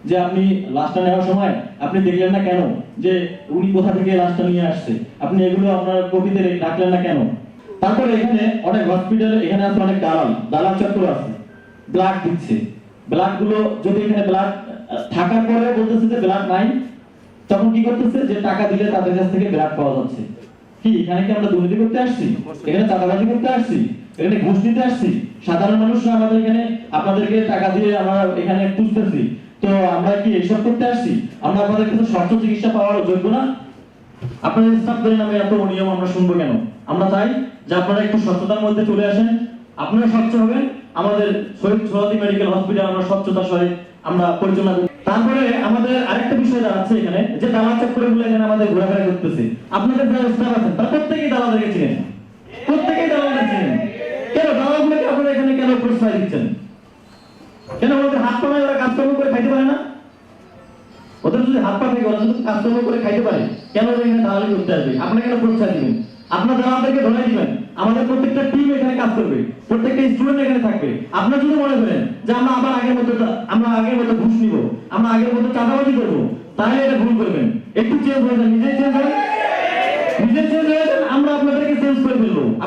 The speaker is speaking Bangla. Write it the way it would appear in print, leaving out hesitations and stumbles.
যে আপনি লাশটা নেওয়ার সময় আপনি দেখলেন না কেন যে উনি কোথা থেকে লাশটা নিয়ে আসছে, আপনি এগুলো আপনার কপিতে রাখলেন না কেন? তারপরে এখানে অনেক হসপিটালে এখানে আছে অনেক দালাল চক্র আছে, ব্লাড দিচ্ছে। ব্লাড গুলো যদি এখানে ব্লাড থাকার পরে বলতেছে যে ব্লাড নাই, তখন কি করতেছে যে টাকা দিলে তাদের কাছ থেকে ব্লাড পাওয়া যাচ্ছে। কি এখানে কি আমরা দুর্নীতি করতে আসছি? এখানে চাঁদাবাজি করতে আসছি? এখানে ঘুষ নিতে আসছি? সাধারণ মানুষরা আমাদের এখানে আপনাদেরকে টাকা দিয়ে আমরা এখানে খুঁজতেছি, তো আমরা কি এইসব করতে আসছি? আমরা আপনাদের কাছে স্বাস্থ্য চিকিৎসা পাওয়ার যোগ্য না? আপনাদের স্টাফদের নামে এত অনিয়ম আমরা শুনবো কেন? আমরা চাই যে আপনারা একটু স্বচ্ছতার মধ্যে চলে আসেন, আপনারা স্বচ্ছ হবেন, আমাদের শহীদ সোহরাওয়ার্দী মেডিকেল হসপিটাল আমরা স্বচ্ছতার সহিত আমরা পরিচালনা করব। তারপরে আমাদের আরেকটা বিষয় দাঁড়াচ্ছে এখানে যে দালাল চক্রগুলো এখানে আমাদের ঘোরাফেরা করতেছে। আপনাদের যারা স্টাফ আছেন তারা প্রত্যেকেই দালালদেরকে চিনেন, প্রত্যেকেই দালালদের চিনেন। কেন দালালগুলোকে আপনারা এখানে কেন প্রশ্রয় দিচ্ছেন? কেন ওদের হাত পা নাই, ওরা কাজকর্ম করে খাইতে পারে না? ওদের যদি হাত পা থাকে, ওরা যদি কাজকর্ম করে খাইতে পারে, কেন ওরা এখানে দালালি করতে আসবে? আপনারা কেন প্রশ্রয় দিবেন? আপনার দালালদেরকে ধরে দিবেন, আমাদের প্রত্যেকটা টিম এখানে কাজ করবে, প্রত্যেকটা স্টুডেন্ট এখানে থাকবে। আপনারা যদি মনে করেন যে আমরা আবার আগের মতো ঘুষ নিব, আমরা আগের মতো চাঁদাবাজি করবো, তাহলে এটা ভুল করবেন। একটু চেঞ্জ হয়ে যান, নিজেই চেঞ্জ হন।